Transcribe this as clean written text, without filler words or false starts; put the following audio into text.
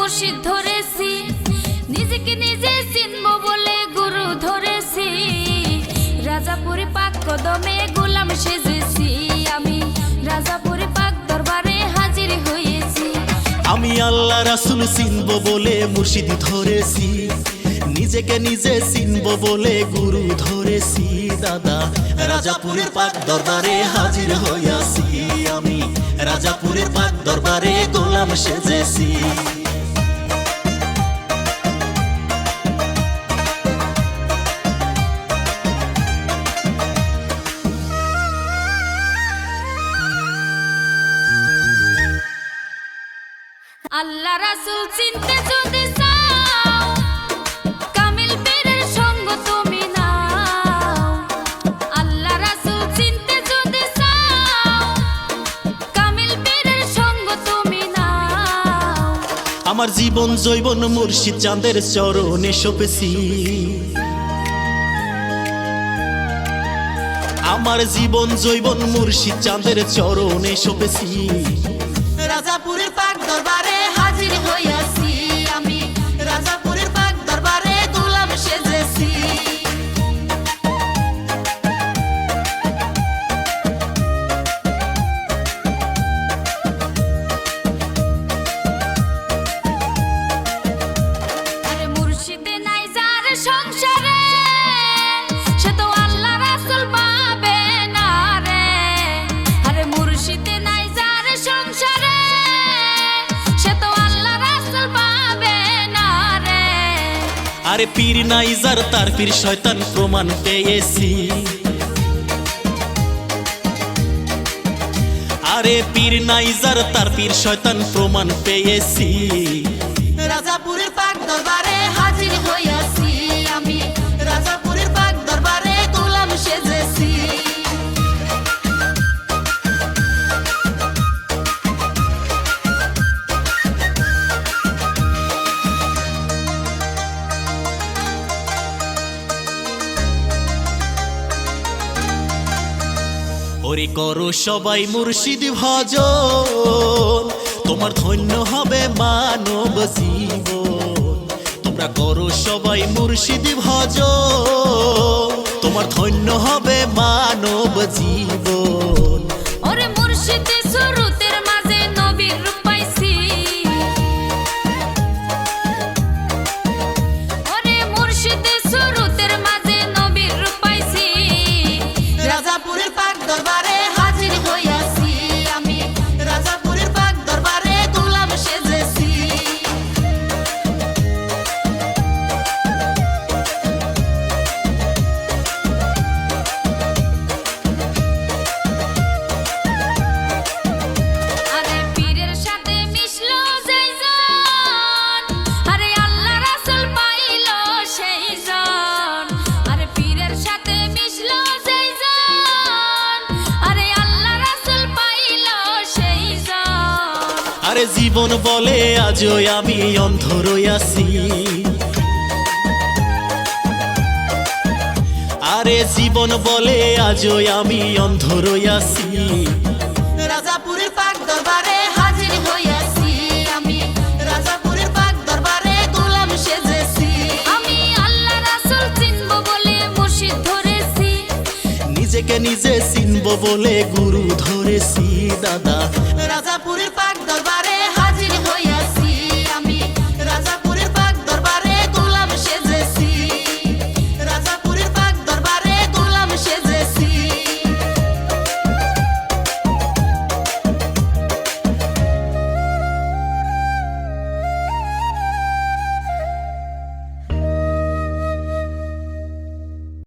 মুর্শিদ ধরেছি, নিজেকে নিজে চিনবো বলে গুরু ধরেছি। রাজাপুরে পাক কদমে গোলাম সেজেছি, আমি রাজাপুরে পাক দরবারে হাজির হয়েছি। আমি আল্লাহ রাসূল চিনবো বলে মুর্শিদ ধরেছি, নিজেকে নিজে চিনবো বলে গুরু ধরেছি। দাদা রাজাপুরের পাক দরবারে হাজির হইয়াছি, আমি রাজাপুরের পাক দরবারে গোলাম সেজেছি। আল্লাহ রাসূল চিনতে যদি চাও, কামিল পীরের সঙ্গ তুমি নাও। আল্লাহ রাসূল চিনতে যদি চাও, কামিল পীরের সঙ্গ তুমি নাও। আমার জীবন জৈবন মুর্শিদ চাঁদের চরণে সপেছি, আমার জীবন জৈবন মুর্শিদ চাঁদের চরণে সপেছি। রাজাপুরের পাক দরবারে হাজির হইয়াছি, আমি রাজাপুরের পাক দরবারে গোলাম সেজেছি। আরে মুর্শিদে নাই যার সংসারে, সে তো আল্লাহ রাসূল পাবে না রে। আরে মুর্শিদে নাই যার সংসারে, সে তো আল্লাহ রাসূল পাবে না রে। আরে পীর নাই যার তার পীর শয়তান প্রমাণ পেয়েছি, আরে পীর নাই যার তার পীর শয়তান প্রমাণ পেয়েছি। রাজাপুরের পাক দরবারে হাজির হইয়াছি, আমি রাজাপুরের পাক দরবারে গোলাম সেজেছি। ওরে করো সবাই মুর্শিদ ভজন, তোমার ধন্য হবে মানব জীবন। তোমরা করো সবাই মুর্শিদ ভজন, তোমার ধন্য হবে মানব জীবন। ওরে মুর্শিদে সুরতের মাঝে নবীর রূপ পাইছি, ওরে মুর্শিদে সুরতের মাঝে নবীর রূপ পাইছি। রাজাপুরের পাক দরবারে হাজির হইয়াছি, আমি রাজাপুরের পাক দরবারে গোলাম সেজেছি। আরে পীরের সাথে মিশলো যেই জন, আরে আল্লাহ রাসূল পাইলো সেই জন। আরে পীরের সাথে মিশলো যেই জন, আরে আল্লাহ রাসূল পাইলো সেই জন। আরে জীবন বলে আজও আমি অন্ধ রইয়াছি, আরে জীবন বলে আজও আমি অন্ধ রইয়াছি। রাজাপুরের পাক দরবারে হাজির হইয়াছি, আমি রাজাপুরের পাক দরবারে গোলাম সেজেছি। আমি আল্লাহ রাসূল চিনবো বলে মুর্শিদ ধরেছি, নিজেকে নিজে চিনবো বলে গুরু ধরেছি। দাদা রাজাপুরের পাক দরবারে